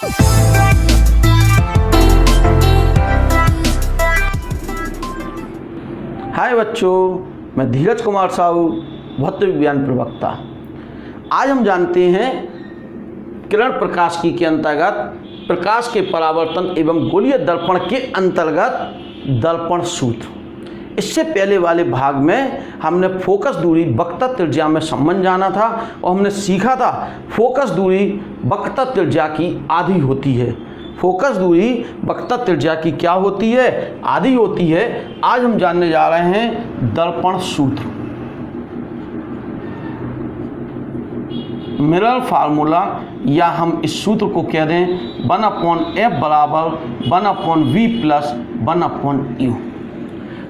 हाय बच्चों, मैं धीरज कुमार साहू, भौतिक विज्ञान प्रवक्ता। आज हम जानते हैं किरण प्रकाशिकी के अंतर्गत प्रकाश के परावर्तन एवं गोलीय दर्पण के अंतर्गत दर्पण सूत्र। इससे पहले वाले भाग में हमने फोकस दूरी वक्रता त्रिज्या में संबंध जाना था और हमने सीखा था फोकस दूरी वक्रता त्रिज्या की आधी होती है। फोकस दूरी वक्रता त्रिज्या की क्या होती है? आधी होती है। आज हम जानने जा रहे हैं दर्पण सूत्र, मिरर फार्मूला, या हम इस सूत्र को कह दें 1/f बराबर 1/v प्लस 1/u।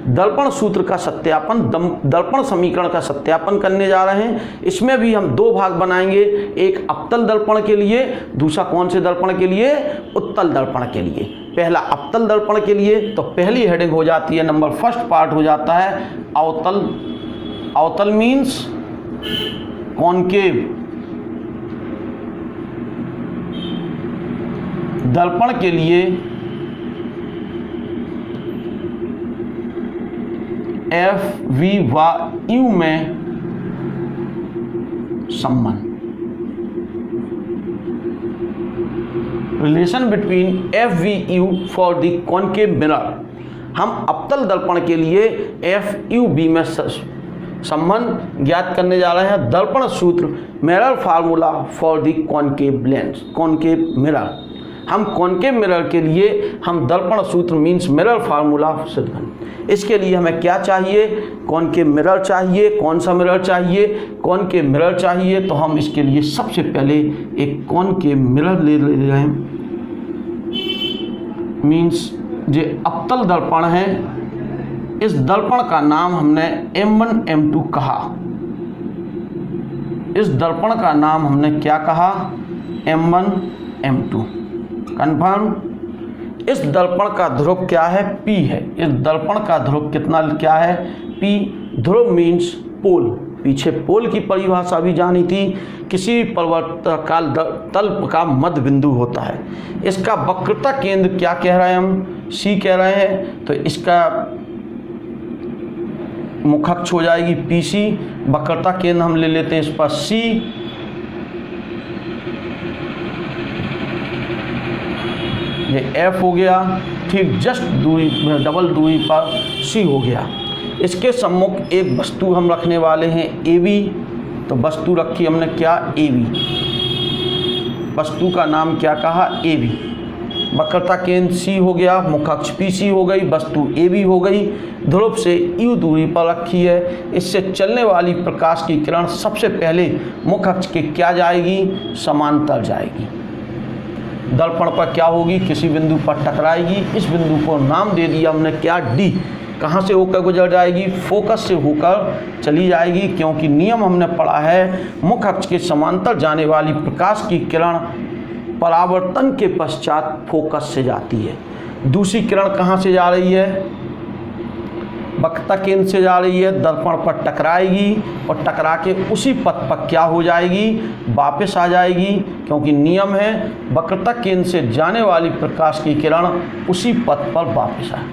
दर्पण सूत्र का सत्यापन, दर्पण समीकरण का सत्यापन करने जा रहे हैं। इसमें भी हम दो भाग बनाएंगे, एक अवतल दर्पण के लिए, दूसरा कौन से दर्पण के लिए? उत्तल दर्पण के लिए। पहला अवतल दर्पण के लिए, तो पहली हेडिंग हो जाती है, नंबर फर्स्ट पार्ट हो जाता है अवतल। अवतल मीन्स कॉनकेव। दर्पण के लिए एफ वी व यू में संबंध, relation between F V U for the concave mirror. हम अवतल दर्पण के लिए एफ यू बी में संबंध ज्ञात करने जा रहे हैं। दर्पण सूत्र, mirror formula for the concave lens, concave mirror. हम कॉनकेव मिरर के लिए हम दर्पण सूत्र मीन्स मिरर फार्मूला सिद्ध करें। इसके लिए हमें क्या चाहिए? कॉनकेव मिरर चाहिए। कौन सा मिरर चाहिए? कॉनकेव मिरर चाहिए। तो हम इसके लिए सबसे पहले एक कॉनकेव मिरर ले रहे हैं, मीन्स जो अवतल दर्पण है। इस दर्पण का नाम हमने M1 M2 कहा। इस दर्पण का नाम हमने क्या कहा? M1 M2। कन्फर्म। इस दर्पण का ध्रुव क्या है? P है। इस दर्पण का ध्रुव कितना क्या है? P। ध्रुव मीन्स पोल। पीछे पोल की परिभाषा भी जानी थी। किसी परिवर्तकाल तल का मध्य बिंदु होता है। इसका वक्रता केंद्र क्या कह रहे हैं हम? C कह रहे हैं। तो इसका मुखअक्ष हो जाएगी PC। वक्रता केंद्र हम ले लेते हैं इस पर C। ये F हो गया, ठीक जस्ट दूरी, डबल दूरी पर C हो गया। इसके सम्मुख एक वस्तु हम रखने वाले हैं AB। तो वस्तु रखी हमने क्या? AB। वस्तु का नाम क्या कहा? AB। वक्रता केंद्र C हो गया, मुखअक्ष PC हो गई, वस्तु AB हो गई, ध्रुव से U दूरी पर रखी है। इससे चलने वाली प्रकाश की किरण सबसे पहले मुखअक्ष के क्या जाएगी? समांतर जाएगी। दर्पण पर क्या होगी? किसी बिंदु पर टकराएगी। इस बिंदु को नाम दे दिया हमने क्या? D। कहाँ से होकर गुजर जाएगी? फोकस से होकर चली जाएगी, क्योंकि नियम हमने पढ़ा है मुखअक्ष के समांतर जाने वाली प्रकाश की किरण परावर्तन के पश्चात फोकस से जाती है। दूसरी किरण कहाँ से जा रही है? वक्रता केंद्र से जा रही है, दर्पण पर टकराएगी और टकरा के उसी पथ पर क्या हो जाएगी? वापस आ जाएगी, क्योंकि नियम है वक्रता केंद्र से जाने वाली प्रकाश की किरण उसी पथ पर वापस आए।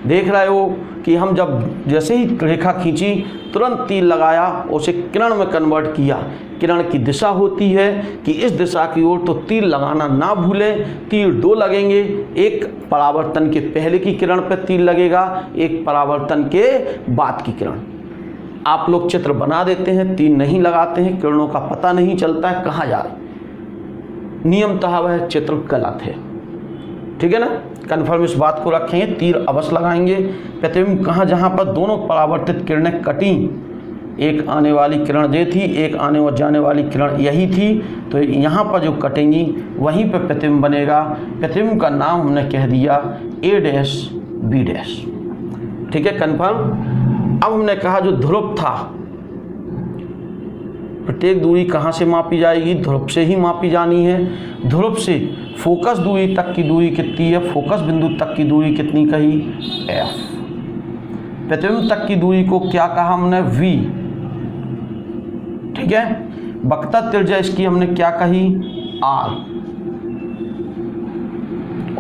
देख रहे हो कि हम जब जैसे ही रेखा खींची तुरंत तीर लगाया, उसे किरण में कन्वर्ट किया। किरण की दिशा होती है कि इस दिशा की ओर, तो तीर लगाना ना भूलें। तीर दो लगेंगे, एक परावर्तन के पहले की किरण पर तीर लगेगा, एक परावर्तन के बाद की किरण। आप लोग चित्र बना देते हैं, तीर नहीं लगाते हैं, किरणों का पता नहीं चलता है कहाँ जा रही। नियमतः वह चित्र गलत है, ठीक है ना? कन्फर्म इस बात को रखेंगे, तीर अवश्य लगाएंगे। प्रतिबिंब कहाँ, जहाँ पर दोनों परावर्तित किरणें कटी, एक आने वाली किरण ये थी, एक आने और जाने वाली किरण यही थी, तो यहाँ पर जो कटेंगी वहीं पर प्रतिबिंब बनेगा। प्रतिबिंब का नाम हमने कह दिया A', B', ठीक है, कन्फर्म। अब हमने कहा जो ध्रुव था, प्रत्येक दूरी कहाँ से मापी जाएगी? ध्रुव से ही मापी जानी है। ध्रुव से फोकस दूरी तक की दूरी कितनी है? फोकस बिंदु तक की दूरी कितनी कही? F। प्रतिबिंब तक की दूरी को क्या कहा हमने? V, ठीक है। वक्रता त्रिज्या इसकी हमने क्या कही? R।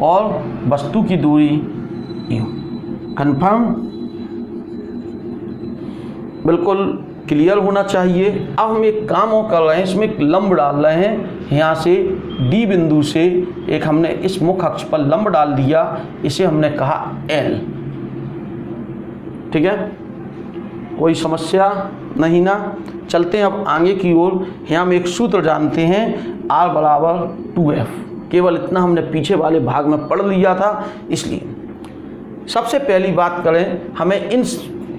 और वस्तु की दूरी यू। कन्फर्म, बिल्कुल क्लियर होना चाहिए। अब हम एक काम और कर रहे हैं, इसमें एक लंब डाल रहे हैं। यहाँ से डी बिंदु से एक हमने इस मुख्य अक्ष पर लंब डाल दिया, इसे हमने कहा L। ठीक है, कोई समस्या नहीं ना। चलते हैं अब आगे की ओर। यहाँ हम एक सूत्र जानते हैं, R बराबर 2F। केवल इतना हमने पीछे वाले भाग में पढ़ लिया था, इसलिए सबसे पहली बात करें, हमें इन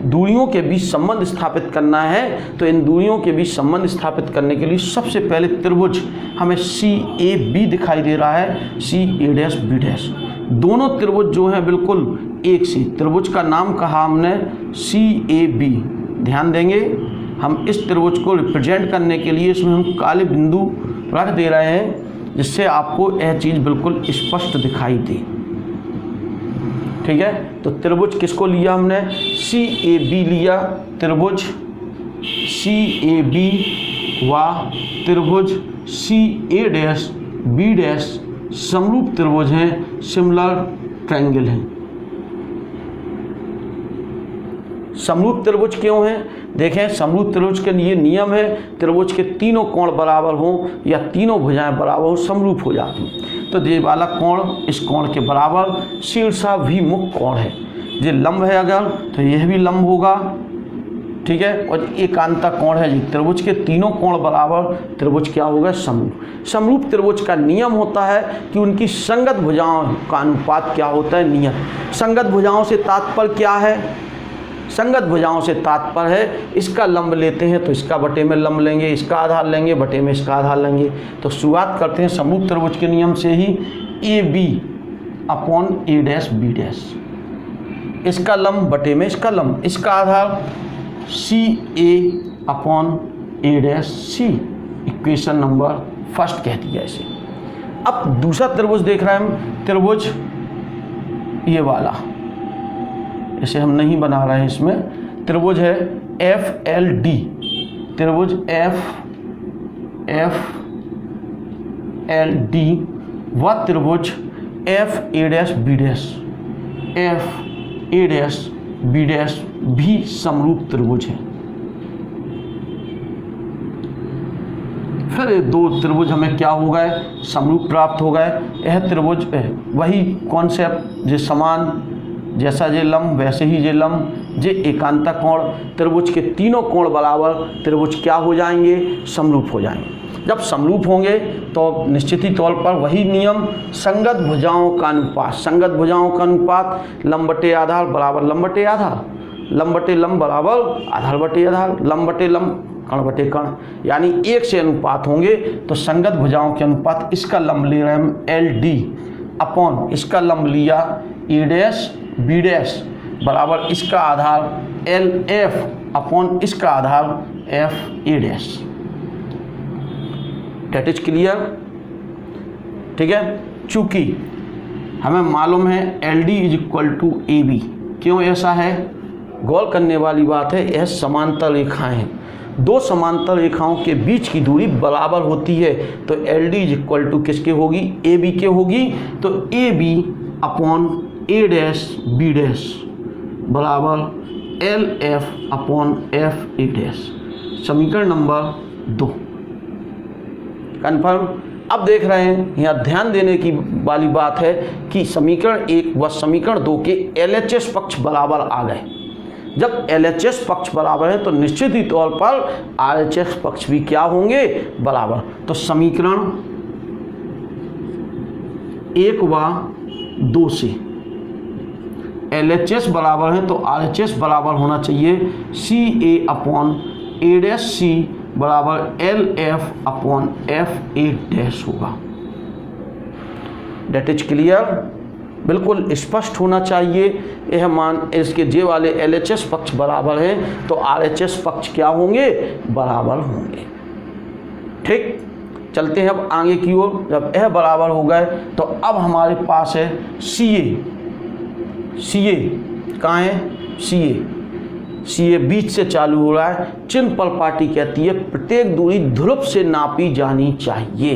दूरियों के बीच संबंध स्थापित करना है। तो इन दूरियों के बीच संबंध स्थापित करने के लिए सबसे पहले त्रिभुज हमें CAB दिखाई दे रहा है, CA'B। दोनों त्रिभुज जो हैं बिल्कुल एक सी। त्रिभुज का नाम कहा हमने CAB। ध्यान देंगे, हम इस त्रिभुज को रिप्रेजेंट करने के लिए इसमें हम काले बिंदु रख दे रहे हैं, जिससे आपको यह चीज़ बिल्कुल स्पष्ट दिखाई दे। ठीक है, तो त्रिभुज किसको लिया हमने? CAB लिया। त्रिभुज CAB व त्रिभुज CA'B समरूप त्रिभुज हैं, सिमिलर ट्रायंगल हैं। समरूप त्रिभुज क्यों है? देखें, समरूप त्रिभुज के लिए नियम है, त्रिभुज के तीनों कोण बराबर हों या तीनों भुजाएं बराबर हो, समरूप हो जाती हैं। तो ये वाला कोण इस कोण के बराबर शीर्षाभिमुख कोण है। ये लंब है अगर, तो यह भी लंब होगा। ठीक है, और एकांता कोण है जी। त्रिभुज के तीनों कोण बराबर, त्रिभुज क्या होगा? समरूप। समरूप त्रिभुज का नियम होता है कि उनकी संगत भुजाओं का अनुपात क्या होता है? नियत। संगत भुजाओं से तात्पर्य क्या है? संगत भुजाओं से तात्पर्य है, इसका लंब लेते हैं तो इसका बटे में लंब लेंगे, इसका आधार लेंगे बटे में इसका आधार लेंगे। तो शुरुआत करते हैं समरूप त्रिभुज के नियम से ही। AB अपॉन A', इसका लंब बटे में इसका लंब, इसका आधार CA upon A', equation number first कह दिया इसे। अब दूसरा त्रिभुज देख रहे हैं हम, त्रिभुज ये वाला, इसे हम नहीं बना रहे हैं इसमें। त्रिभुज है FLD, त्रिभुज FLD व त्रिभुज FA'B भी समरूप त्रिभुज है। फिर दो त्रिभुज हमें क्या हो गए? समरूप प्राप्त हो गए। यह त्रिभुज वही कॉन्सेप्ट, जो समान, जैसा ये लंब वैसे ही ये लंब, ये एकांता कोण। त्रिभुज के तीनों कोण बराबर, त्रिभुज क्या हो जाएंगे? समरूप हो जाएंगे। जब समरूप होंगे तो निश्चित ही तौर पर वही नियम, संगत भुजाओं का अनुपात। संगत भुजाओं का अनुपात लंब बटे आधार बराबर लंब बटे आधार, लंब बटे लंब बराबर आधार बटे आधार, लंब बटे लंब, कण बटे कण, यानी एक से अनुपात होंगे। तो संगत भुजाओं के अनुपात, इसका लंब ले रहे हैं हम LD अपॉन इसका लंब लिया A', B' बराबर इसका आधार LF अपॉन इसका आधार FA'। That is clear? ठीक है, चूंकि हमें मालूम है LD = AB। क्यों ऐसा है? गौर करने वाली बात है, यह समांतर रेखाएं हैं। दो समांतर रेखाओं के बीच की दूरी बराबर होती है, तो LD = किसके होगी? AB के होगी। तो AB अपॉन A', B' बराबर LF अपॉन FA'। समीकरण नंबर 2 कन्फर्म। अब देख रहे हैं, यहाँ ध्यान देने की वाली बात है कि समीकरण 1 व समीकरण 2 के LHS पक्ष बराबर आ गए। जब LHS पक्ष बराबर है तो निश्चित ही तौर पर RHS पक्ष भी क्या होंगे? बराबर। तो समीकरण 1 व 2 से LHS बराबर है तो RHS बराबर होना चाहिए CA अपॉन A' बराबर LF अपॉन FA' होगा। That is clear? बिल्कुल स्पष्ट होना चाहिए। यह मान, इसके जे वाले LHS पक्ष बराबर हैं तो RHS पक्ष क्या होंगे? बराबर होंगे। ठीक, चलते हैं अब आगे की ओर। जब यह बराबर हो गए तो अब हमारे पास है CA कहाँ है? CA बीच से चालू हो रहा है। चिन्ह पर पार्टी कहती है प्रत्येक दूरी ध्रुव से नापी जानी चाहिए।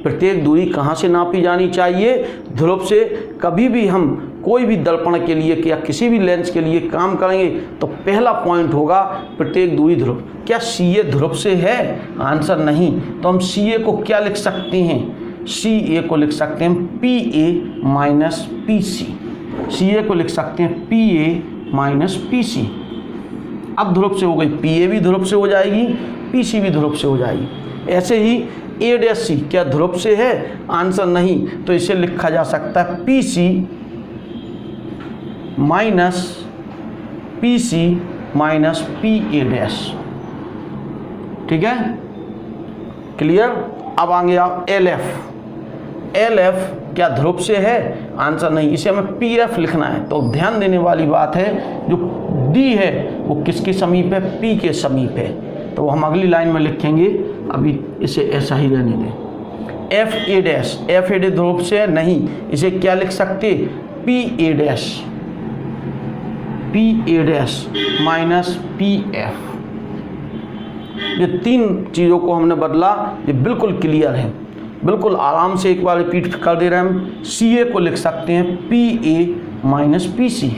प्रत्येक दूरी कहाँ से नापी जानी चाहिए? ध्रुव से। कभी भी हम कोई भी दर्पण के लिए या किसी भी लेंस के लिए काम करेंगे तो पहला पॉइंट होगा प्रत्येक दूरी ध्रुव। क्या CA ध्रुव से है? आंसर नहीं। तो हम CA को क्या लिख सकते हैं? CA को लिख सकते हैं PA माइनस PC। CA को लिख सकते हैं PA माइनस PC। अब ध्रुव से हो गई, PA भी ध्रुव से हो जाएगी, PC भी ध्रुव से हो जाएगी। ऐसे ही A' C क्या ध्रुव से है? आंसर नहीं। तो इसे लिखा जा सकता है PC minus PC minus PA'। ठीक है, क्लियर? अब आगे आओ LF क्या ध्रुव से है? आंसर नहीं। इसे हमें PF लिखना है। तो ध्यान देने वाली बात है, जो D है वो किसके समीप है? P के समीप है। तो हम अगली लाइन में लिखेंगे, अभी इसे ऐसा ही रहने दें। FA' ध्रुव से है? नहीं। इसे क्या लिख सकते? PA' minus PF। ये तीन चीज़ों को हमने बदला, ये बिल्कुल क्लियर है। बिल्कुल आराम से एक बार रिपीट कर दे रहे हैं हम। CA को लिख सकते हैं PA माइनस PC।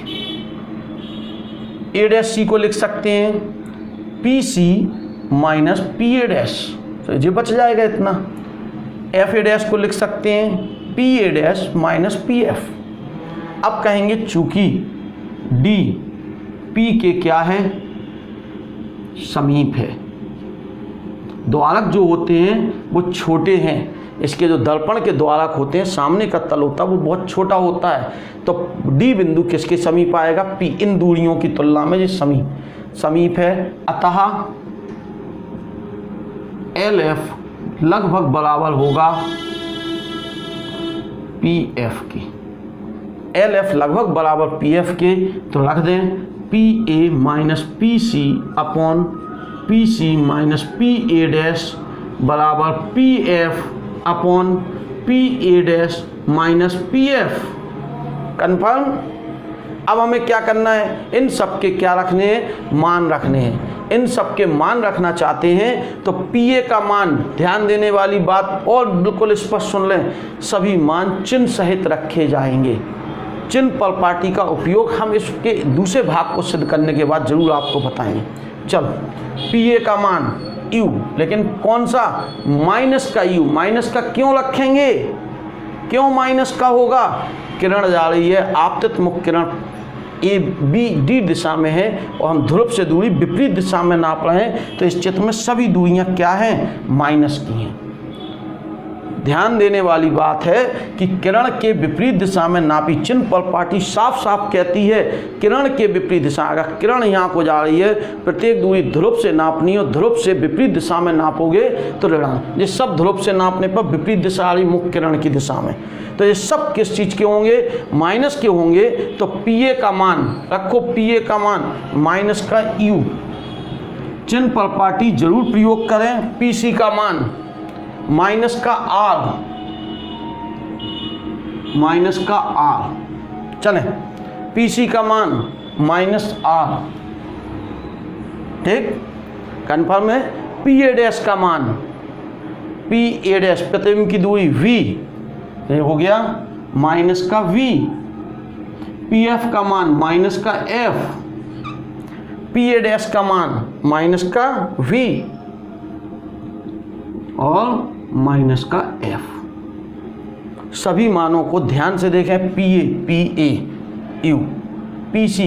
A' को लिख सकते हैं PC माइनस PA'। तो ये बच जाएगा इतना। FA' को लिख सकते हैं PA' माइनस PF। अब कहेंगे चूंकि D P के क्या है? समीप है। द्वारक जो होते हैं वो छोटे हैं। इसके जो दर्पण के द्वारक होते हैं, सामने का तल होता है वो बहुत छोटा होता है। तो D बिंदु किसके समीप आएगा? P। इन दूरियों की तुलना में ये समीप है। अतः LF लगभग बराबर होगा PF के। LF लगभग बराबर PF के। तो रख दें PA minus PC upon PC minus PA' बराबर PF upon PA' minus PF। Confirm? अब हमें क्या करना है? इन सब के क्या रखने हैं? मान रखने हैं। इन सब के मान रखना चाहते हैं तो PA का मान, ध्यान देने वाली बात और बिल्कुल स्पष्ट सुन लें, सभी मान चिन्ह सहित रखे जाएंगे। चिन्ह प्रॉपर्टी का उपयोग हम इसके दूसरे भाग को सिद्ध करने के बाद जरूर आपको बताएंगे। चलो, PA का मान U, लेकिन कौन सा? माइनस का U। माइनस का क्यों रखेंगे? क्यों माइनस का होगा? किरण जा रही है, आपतित मुख किरण ABD दिशा में है और हम ध्रुव से दूरी विपरीत दिशा में नाप रहे हैं। तो इस चित्र में सभी दूरियां क्या हैं? माइनस की हैं। ध्यान देने वाली बात है कि किरण के विपरीत दिशा में नापी चिन्ह प्रॉपर्टी साफ साफ कहती है किरण के विपरीत दिशा। अगर किरण यहाँ को जा रही है, प्रत्येक दूरी ध्रुव से नापनी हो, ध्रुव से विपरीत दिशा में नापोगे तो ऋणांक। ये सब ध्रुव से नापने पर विपरीत दिशा आ रही मुख्य किरण की दिशा में। तो ये सब किस चीज़ के होंगे? माइनस के होंगे। तो PA का मान रखो, PA का मान माइनस का U। चिन्ह प्रॉपर्टी जरूर प्रयोग करें। PC का मान माइनस का R, माइनस का R। चलें, PC का मान माइनस R। ठीक, कन्फर्म है। PA' का मान, PA' प्रतिबिंब की दूरी V, ये हो गया माइनस का V। PF का मान माइनस का F, PA' का मान माइनस का V और माइनस का F। सभी मानों को ध्यान से देखें। PA U, PC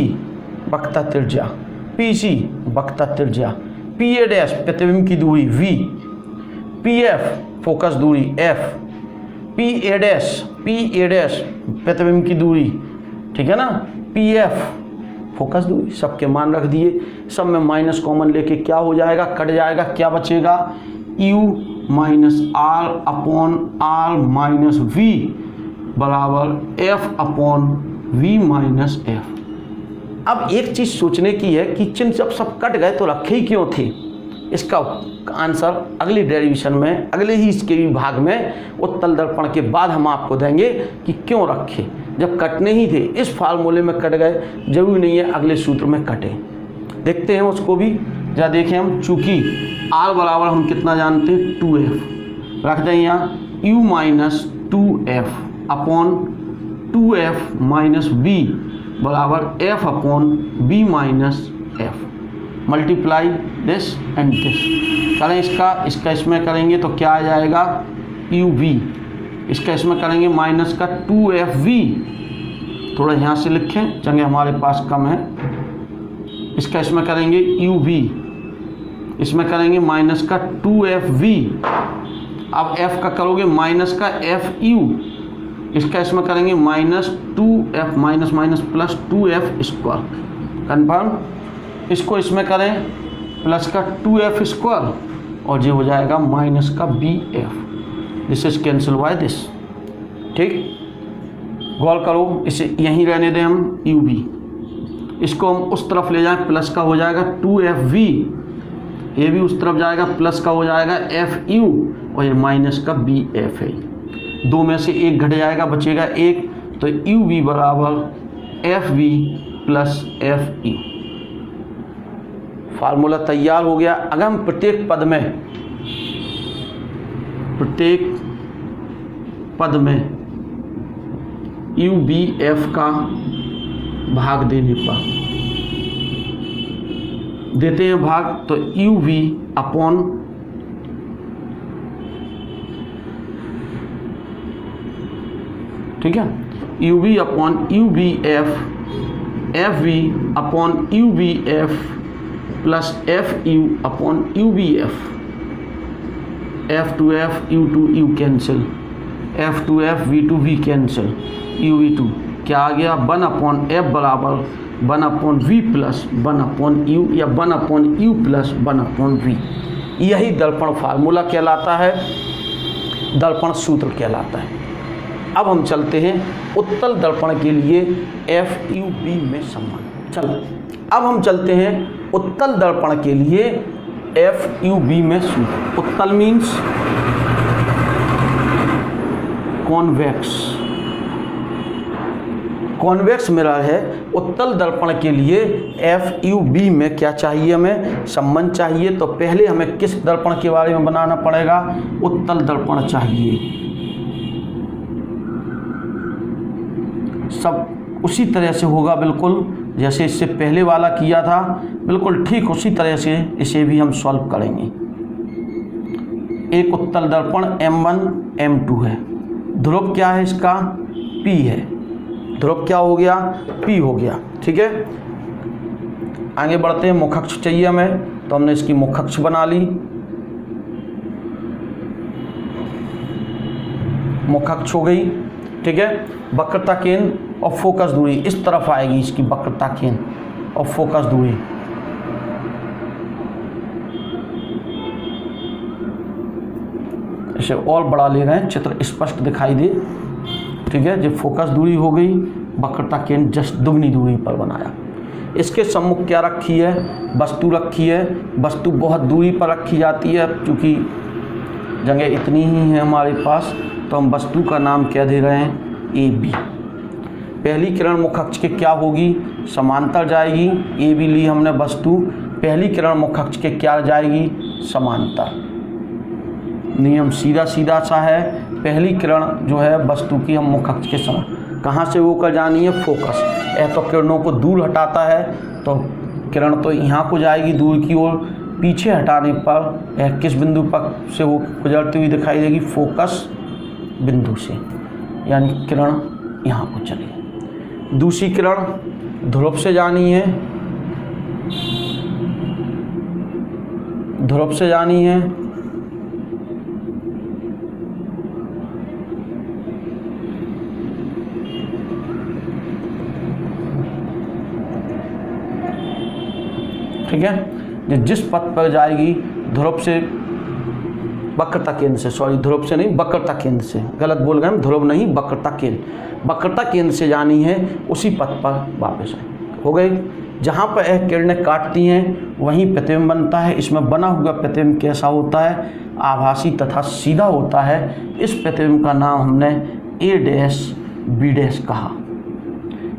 वक्रता त्रिज्या, PC वक्रता त्रिज्या, PA' प्रतिबिंब की दूरी V, PF फोकस दूरी F, PA' प्रतिबिंब की दूरी, ठीक है ना, PF फोकस दूरी। सबके मान रख दिए। सब में माइनस कॉमन लेके क्या हो जाएगा? कट जाएगा। क्या बचेगा? U minus R upon R minus V बराबर F upon V minus F। अब एक चीज़ सोचने की है कि चिन्ह जब सब कट गए तो रखे ही क्यों थे? इसका आंसर अगली डेरिवेशन में, अगले ही इसके विभाग में उत्तल दर्पण के बाद हम आपको देंगे कि क्यों रखे। जब कटने ही थे, इस फार्मूले में कट गए, जरूरी नहीं है अगले सूत्र में कटे। देखते हैं उसको भी। जरा देखें हम, चूंकि R बराबर हम कितना जानते हैं? 2F। रख दें यहाँ u minus 2f upon 2f minus b बराबर f upon b minus f multiply this and this. करें इसका इसमें करेंगे तो क्या आ जाएगा uv, इसका इसमें करेंगे माइनस का 2fv, थोड़ा यहाँ से लिखें जगह हमारे पास कम है। इसका इसमें करेंगे uv, इसमें करेंगे माइनस का 2fv, अब f का करोगे माइनस का fu, इसका इसमें करेंगे minus 2f minus minus plus 2f square confirm. इसको इसमें करें प्लस का 2f स्क्वायर और ये हो जाएगा माइनस का bf, this is cancel by this. ठीक, गौर करो, इसे यहीं रहने दें हम uv, इसको हम उस तरफ ले जाएं प्लस का हो जाएगा 2fv, ये भी उस तरफ जाएगा प्लस का हो जाएगा fu और ये माइनस का bf है। दो में से एक घट जाएगा बचेगा एक, तो uv बराबर fv प्लस fu। फार्मूला तैयार हो गया। अगर हम प्रत्येक पद में ubf का भाग देने पर देते हैं भाग, तो uv अपॉन ठीक है uv upon ubf fv upon ubf plus fu upon ubf, f to f u to u cancel, f to f v to v cancel, uv2 क्या आ गया 1 अपॉन f बराबर 1 upon v plus 1 upon u या 1 upon u plus 1 upon v। यही दर्पण formula कहलाता है, दर्पण सूत्र कहलाता है। अब हम चलते हैं उत्तल दर्पण के लिए FUV में संबंध। चलो अब हम चलते हैं उत्तल दर्पण के लिए FUV में सूत्र। उत्तल मीन्स कॉन्वेक्स, कॉन्वेक्स मिरर है। उत्तल दर्पण के लिए FUV में क्या चाहिए, हमें संबंध चाहिए। तो पहले हमें किस दर्पण के बारे में बनाना पड़ेगा, उत्तल दर्पण चाहिए। सब उसी तरह से होगा बिल्कुल जैसे इससे पहले वाला किया था, बिल्कुल ठीक उसी तरह से इसे भी हम सॉल्व करेंगे। एक उत्तल दर्पण M1 M2 है, ध्रुव क्या है इसका P है, ध्रुव क्या हो गया P हो गया। ठीक है, आगे बढ़ते हैं। मुखअक्ष चाहिए हमें, तो हमने इसकी मुखअक्ष बना ली, मुखअक्ष हो गई। ठीक है, वक्रता केंद्र और फोकस दूरी इस तरफ आएगी, इसकी वक्रता केंद्र और फोकस दूरी। इसे और बड़ा ले रहे हैं, चित्र स्पष्ट दिखाई दे। ठीक है, जब फोकस दूरी हो गई, वक्रता केंद्र जस्ट दुगनी दूरी पर बनाया। इसके सम्मुख क्या रखी है, वस्तु रखी है। वस्तु बहुत दूरी पर रखी जाती है, क्योंकि जगह इतनी ही है हमारे पास, तो हम वस्तु का नाम क्या दे रहे हैं AB। पहली किरण मुखअक्ष के क्या होगी, समांतर जाएगी। AB ली हमने वस्तु, पहली किरण मुखअक्ष के क्या जाएगी, समांतर। नियम सीधा सीधा सा है, पहली किरण जो है वस्तु की हम मुखअक्ष के समान कहाँ से होकर जानी है, फोकस। यह तो किरणों को दूर हटाता है, तो किरण तो यहाँ को जाएगी दूर की ओर, पीछे हटाने पर यह किस बिंदु पर से वो गुजरती हुई दिखाई देगी, फोकस बिंदु से, यानी किरण यहाँ को चली। दूसरी किरण ध्रुव से जानी है, ध्रुव से जानी है। ठीक है, जिस पथ पर जाएगी ध्रुव से वक्रता केंद्र से, सॉरी ध्रुव से नहीं वक्रता केंद्र से, गलत बोल गए हम, ध्रुव नहीं वक्रता केंद्र, वक्रता केंद्र से जानी है, उसी पथ पर वापस आए। हो गई। जहाँ पर यह किरणें काटती हैं वहीं प्रतिबिंब बनता है। इसमें बना हुआ प्रतिबिंब कैसा होता है, आभासी तथा सीधा होता है। इस प्रतिबिंब का नाम हमने A' B' कहा।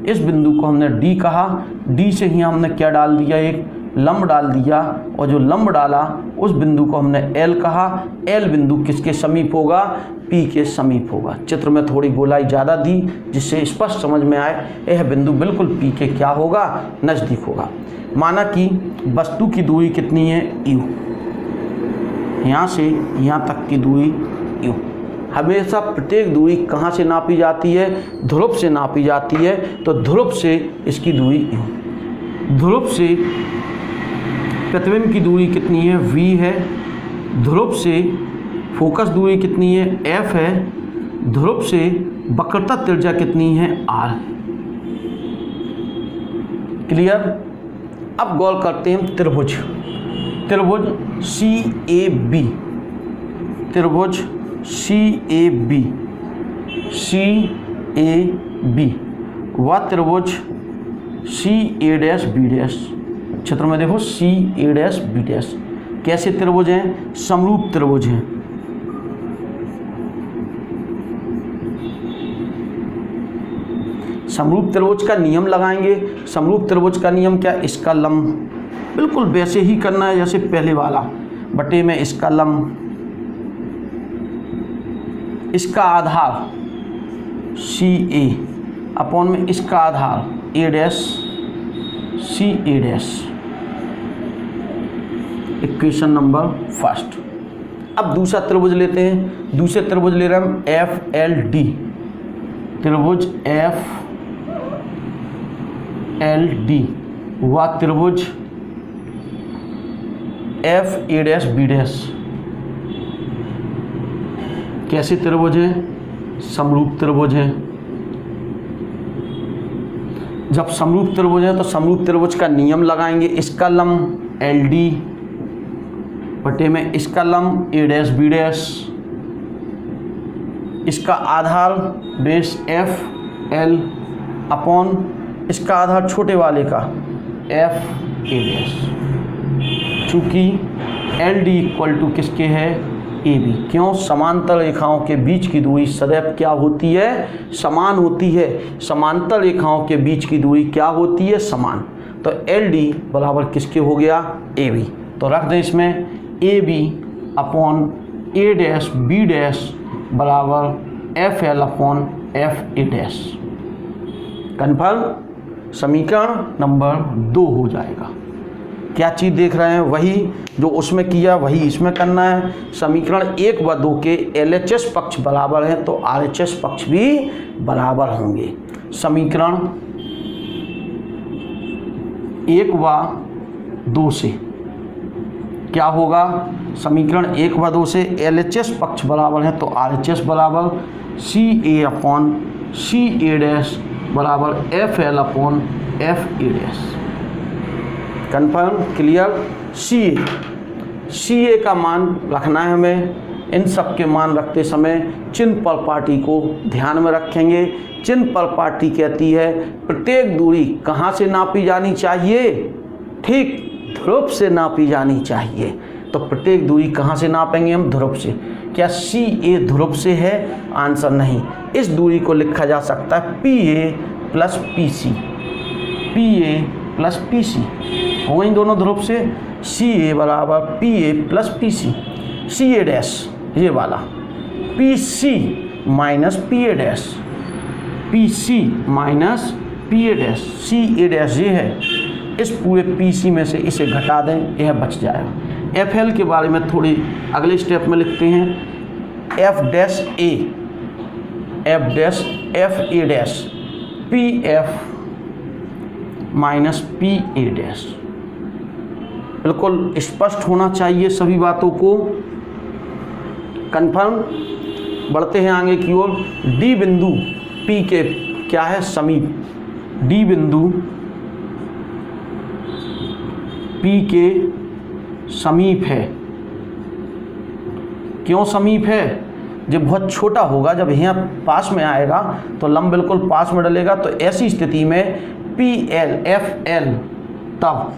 इस बिंदु को हमने D कहा। D से ही हमने क्या डाल दिया, एक लंब डाल दिया और जो लंब डाला उस बिंदु को हमने एल कहा। एल बिंदु किसके समीप होगा? पी के समीप होगा। चित्र में थोड़ी गोलाई ज़्यादा दी जिससे स्पष्ट समझ में आए यह बिंदु बिल्कुल पी के क्या होगा? नज़दीक होगा। माना कि वस्तु की दूरी कितनी है? यू। यहाँ से यहाँ तक की दूरी यू। हमेशा प्रत्येक दूरी कहाँ से नापी जाती है? ध्रुव से नापी जाती है। तो ध्रुव से इसकी दूरी यू। ध्रुव से प्रतिबिंब की दूरी कितनी है? v है। ध्रुव से फोकस दूरी कितनी है? f है। ध्रुव से वक्रता त्रिज्या कितनी है? r। क्लियर? अब गौर करते हैं त्रिभुज। त्रिभुज CAB, त्रिभुज CAB, CAB व त्रिभुज CA'B'। चित्र में देखो CA'B'। कैसे त्रिभुज हैं? समरूप त्रिभुज हैं। समरूप त्रिभुज का नियम लगाएंगे। समरूप त्रिभुज का नियम क्या? इसका लंब बिल्कुल वैसे ही करना है जैसे पहले वाला, बटे में इसका लंब, इसका आधार CA अपॉन में इसका आधार A' CA'। Equation number first. अब दूसरा त्रिभुज लेते हैं। दूसरे त्रिभुज ले रहे हैं हम FLD। त्रिभुज FLD व त्रिभुज FA'B'। कैसे त्रिभुज हैं? समरूप त्रिभुज हैं। जब समरूप त्रिभुज है तो समरूप त्रिभुज का नियम लगाएंगे। इसका लंब LD बटे में इसका लंब A', इसका आधार बेस FL अपॉन इसका आधार छोटे वाले का FA'। चूँकि LD इक्वल टू किसके है? AB। क्यों? समांतर रेखाओं के बीच की दूरी सदैव क्या होती है? समान होती है। समांतर रेखाओं के बीच की दूरी क्या होती है? समान। तो LD बराबर किसके हो गया? AB। तो रख दें इसमें AB अपॉन A', B' बराबर FL अपॉन FA'। कन्फर्म? समीकरण नंबर 2 हो जाएगा। क्या चीज़ देख रहे हैं? वही जो उसमें किया वही इसमें करना है। समीकरण 1 व 2 के LHS पक्ष बराबर हैं तो RHS पक्ष भी बराबर होंगे। समीकरण 1 व 2 से क्या होगा? समीकरण 1 व 2 से LHS पक्ष बराबर हैं तो RHS बराबर CA अपॉन CA' बराबर FL upon FA'। Confirm? Clear? CA का मान रखना है हमें। इन सब के मान रखते समय चिन्ह पर पार्टी को ध्यान में रखेंगे। चिन्ह पर पार्टी कहती है प्रत्येक दूरी कहाँ से नापी जानी चाहिए? ठीक, ध्रुव से नापी जानी चाहिए। तो प्रत्येक दूरी कहाँ से नापेंगे हम? ध्रुव से। क्या CA ध्रुव से है? आंसर नहीं। इस दूरी को लिखा जा सकता है PA plus PC। PA plus PC हो गई दोनों ध्रुव से। CA बराबर PA प्लस PC। CA' ये वाला, PC minus PA', PC minus PA', CA' ये है। इस पूरे PC में से इसे घटा दें, यह बच जाएगा। FL के बारे में थोड़ी अगले स्टेप में लिखते हैं। F'A FA' PF minus PA'। बिल्कुल स्पष्ट होना चाहिए सभी बातों को। कन्फर्म? बढ़ते हैं आगे की ओर। D बिंदु P के क्या है? समीप। D बिंदु P के समीप है। क्यों समीप है? जब बहुत छोटा होगा, जब यहाँ पास में आएगा तो लंब बिल्कुल पास में डलेगा। तो ऐसी स्थिति में FL तब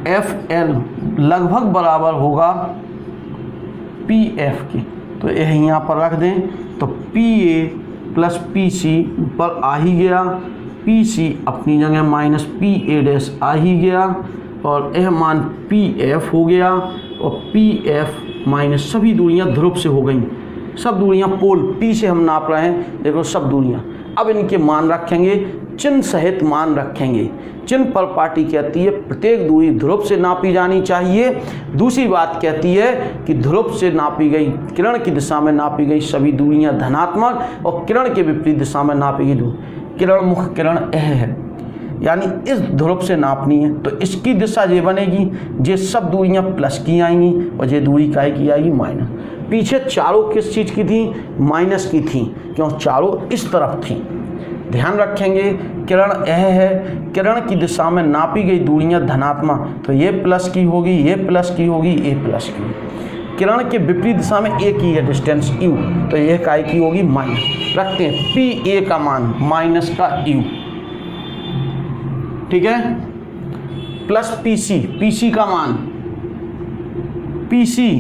FL लगभग बराबर होगा PF के। तो यह यहाँ पर रख दें तो PA प्लस PC ऊपर आ ही गया। पी सी अपनी जगह माइनस पी ए डैश आ ही गया और यह मान पी एफ हो गया और पी एफ माइनस सभी दूरियां ध्रुव से हो गई, सब दूरियां पोल पी से हम नाप रहे हैं, देखो सब दूरियां। अब इनके मान रखेंगे, चिन्ह सहित मान रखेंगे। चिन्ह पर पार्टी कहती है प्रत्येक दूरी ध्रुव से नापी जानी चाहिए। दूसरी बात कहती है कि ध्रुव से नापी गई किरण की दिशा में नापी गई सभी दूरियां धनात्मक और किरण के विपरीत दिशा में नापी गई दूरी, किरण मुख किरण यह है, यानी इस ध्रुव से नापनी है तो इसकी दिशा ये बनेगी, ये सब दूरियां प्लस की आएंगी और ये दूरी काय की आएगी माइनस। पीछे चारों किस चीज़ की थी? माइनस की थी, क्यों? चारों इस तरफ थी। ध्यान रखेंगे किरण यह है, किरण की दिशा में नापी गई दूरियां धनात्मक, तो ये प्लस की होगी, ये प्लस की होगी, ये प्लस की। किरण के विपरीत दिशा में एक ही है डिस्टेंस u, तो यह काय की होगी माइनस। रखते हैं पी ए का मान माइनस का u, ठीक है, plus P C, P C का मान पी सी,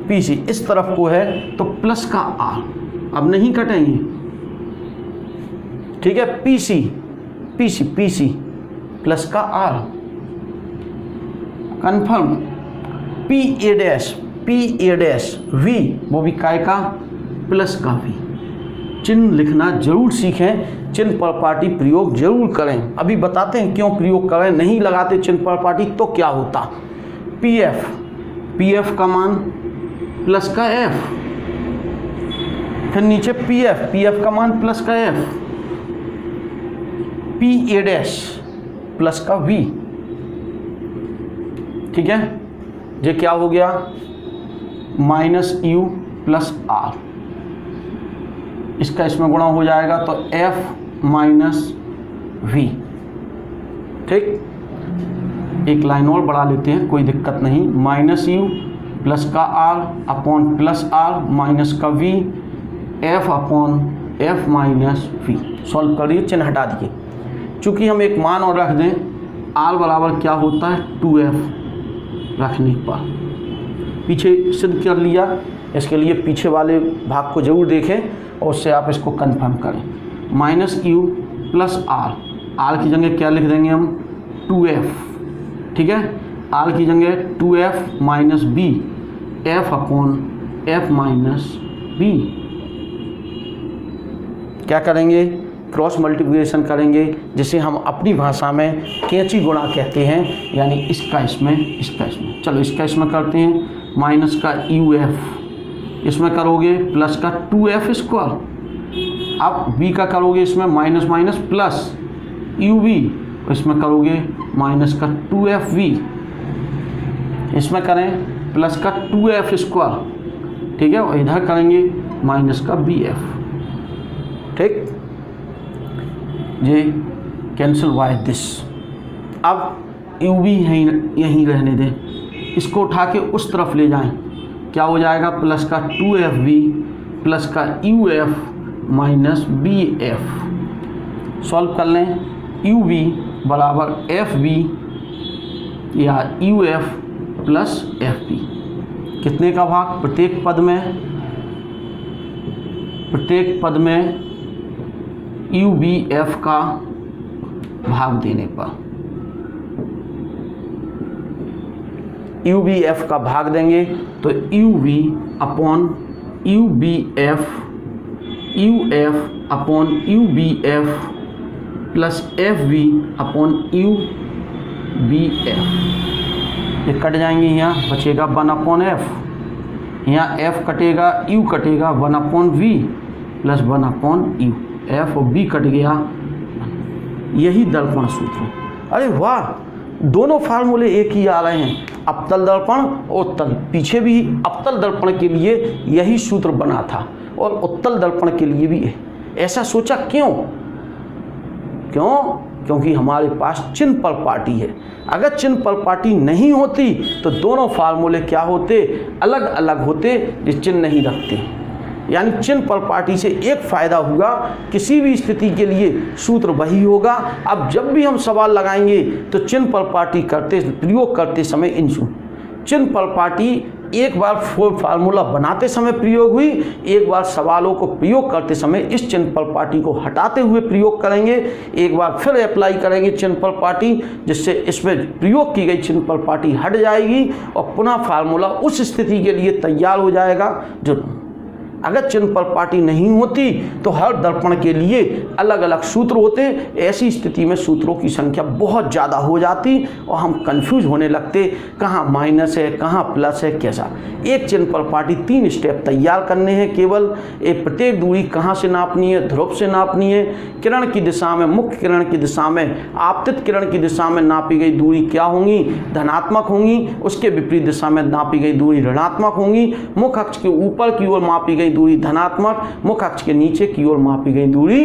पी सी इस तरफ को है तो प्लस का आर, अब नहीं कटेंगे, ठीक है। P C P C P C plus का R, confirm. P A dash V, वो भी काय का? प्लस का वी। चिन्ह लिखना जरूर सीखें, चिन्ह पर पार्टी प्रयोग जरूर करें। अभी बताते हैं क्यों प्रयोग करें, नहीं लगाते चिन्ह पर पार्टी तो क्या होता। पी एफ का मान प्लस का एफ, फिर नीचे पी एफ का मान प्लस का F, P A dash plus का वी, ठीक है। ये क्या हो गया? माइनस यू प्लस आर, इसका इसमें गुणा हो जाएगा तो एफ माइनस वी, ठीक। एक लाइन और बढ़ा लेते हैं, कोई दिक्कत नहीं। माइनस यू प्लस का r upon plus r minus का v, f upon F minus v. Solve करिए, चिन्ह हटा दिए। चूँकि हम एक मान और रख दें, आर बराबर क्या होता है 2f रखने पर, पीछे सिद्ध कर लिया। इसके लिए पीछे वाले भाग को जरूर देखें और उससे आप इसको कंफर्म करें। Minus you plus R, R की जगह क्या लिख देंगे हम? 2f, ठीक है। आर की जगह 2f minus B, F upon F minus B. क्या करेंगे? क्रॉस मल्टीप्लिकेशन करेंगे, जिसे हम अपनी भाषा में कैंची गुणा कहते हैं, यानी इसका इसमें, इसका इसमें। चलो इसका इसमें करते हैं, माइनस का यू एफ, इसमें करोगे प्लस का 2f स्क्वायर। अब b का करोगे इसमें minus minus plus U V, इसमें करोगे माइनस का 2fv, इसमें करें प्लस का 2f स्क्वायर, ठीक है। और इधर करेंगे माइनस का bf, ठीक। ये कैंसिल बाय दिस। अब यू वी यहीं रहने दें, इसको उठा के उस तरफ ले जाएं, क्या हो जाएगा? प्लस का 2fv प्लस का uf माइनस bf। सॉल्व कर लें, uv बराबर fv या uf प्लस fv। कितने का भाग? प्रत्येक पद में UBF का भाग देने पर, UBF का भाग देंगे तो UV upon UBF, UF upon UBF plus FV upon UBF। ये कट जाएंगे, यहाँ बचेगा 1 अपॉन F, यहाँ F कटेगा, U कटेगा, 1 upon V plus 1 upon U, F और B कट गया। यही दर्पण सूत्र। अरे वाह, दोनों फार्मूले एक ही आ रहे हैं, अवतल दर्पण और उत्तल। पीछे भी अवतल दर्पण के लिए यही सूत्र बना था और उत्तल दर्पण के लिए भी ऐसा सोचा। क्यों? क्योंकि हमारे पास चिन्ह पर पार्टी है। अगर चिन्ह पर पार्टी नहीं होती तो दोनों फार्मूले क्या होते? अलग अलग होते, जिस चिन्ह नहीं रखते। यानी चिन्ह पर पार्टी से एक फ़ायदा हुआ, किसी भी स्थिति के लिए सूत्र वही होगा। अब जब भी हम सवाल लगाएंगे तो चिन्ह पर पार्टी प्रयोग करते समय इन चिन्ह पर पार्टी एक बार फार्मूला बनाते समय प्रयोग हुई, एक बार सवालों को प्रयोग करते समय इस चिन्ह पर पार्टी को हटाते हुए प्रयोग करेंगे, एक बार फिर अप्लाई करेंगे चिन्ह पर पार्टी, जिससे इसमें प्रयोग की गई चिन्ह पर पार्टी हट जाएगी और पुनः फार्मूला उस स्थिति के लिए तैयार हो जाएगा जो अगर चिन्ह पर पार्टी नहीं होती तो हर दर्पण के लिए अलग अलग सूत्र होते। ऐसी स्थिति में सूत्रों की संख्या बहुत ज़्यादा हो जाती और हम कंफ्यूज होने लगते, कहाँ माइनस है कहाँ प्लस है कैसा। एक चिन्ह पर पार्टी 3 स्टेप तैयार करने हैं केवल। एक प्रत्येक दूरी कहाँ से नापनी है, ध्रुव से नापनी है, किरण की दिशा में, मुख्य किरण की दिशा में, आपतित किरण की दिशा में नापी गई दूरी क्या होंगी, धनात्मक होंगी, उसके विपरीत दिशा में नापी गई दूरी ऋणात्मक होंगी, मुख्य अक्ष के ऊपर की ओर मापी गई दूरी धनात्मक, मुख्य अक्ष के नीचे की ओर मापी गई दूरी।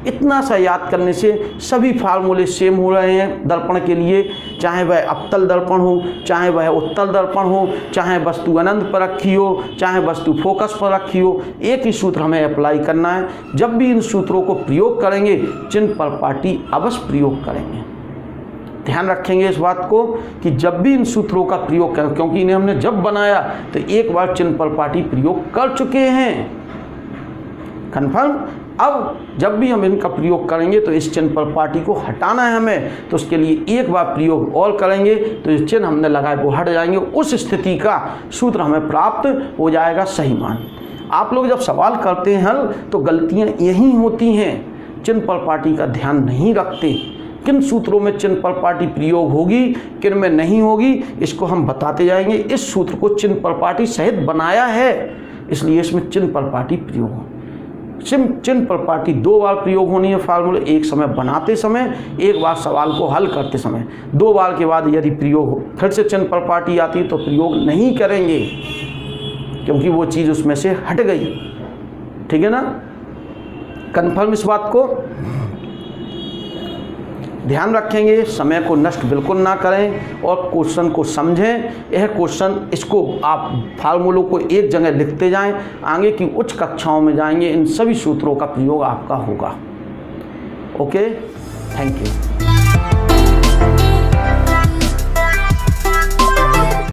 इतना सा याद करने से सभी फार्मूले सेम हो रहे हैं दर्पण के लिए, चाहे वह अवतल दर्पण हो, चाहे वह उत्तल दर्पण हो, चाहे वस्तु अनंत पर रखी हो, चाहे वस्तु फोकस पर रखी हो, एक ही सूत्र हमें अप्लाई करना है। जब भी इन सूत्रों को प्रयोग करेंगे चिन्ह पर पार्टी अवश्य प्रयोग करेंगे। ध्यान रखेंगे इस बात को कि जब भी इन सूत्रों का प्रयोग करें, क्योंकि इन्हें हमने जब बनाया तो एक बार चिन्ह पर पार्टी प्रयोग कर चुके हैं, कन्फर्म। अब जब भी हम इनका प्रयोग करेंगे तो इस चिन्ह पर पार्टी को हटाना है हमें, तो उसके लिए एक बार प्रयोग और करेंगे तो जो चिन्ह हमने लगाए वो हट जाएंगे, उस स्थिति का सूत्र हमें प्राप्त हो जाएगा सही मान। आप लोग जब सवाल करते हैं हल तो गलतियाँ यही होती हैं, चिन्ह पर पार्टी का ध्यान नहीं रखते। किन सूत्रों में चिन्ह पर पार्टी प्रयोग होगी, किन में नहीं होगी, इसको हम बताते जाएंगे। इस सूत्र को चिन्ह पर पार्टी सहित बनाया है, इसलिए इसमें चिन्ह पर पार्टी प्रयोग हो। चिन्ह पर पार्टी 2 बार प्रयोग होनी है फार्मूले, एक समय बनाते समय, एक बार सवाल को हल करते समय। 2 बार के बाद यदि प्रयोग हो फिर से चिन्ह पर पार्टी आती तो प्रयोग नहीं करेंगे, क्योंकि वो चीज़ उसमें से हट गई। ठीक है ना, कन्फर्म इस बात को ध्यान रखेंगे। समय को नष्ट बिल्कुल ना करें और क्वेश्चन को समझें। यह क्वेश्चन, इसको आप फार्मूलों को एक जगह लिखते जाएं, आगे की उच्च कक्षाओं में जाएंगे इन सभी सूत्रों का प्रयोग आपका होगा। Okay, thank you.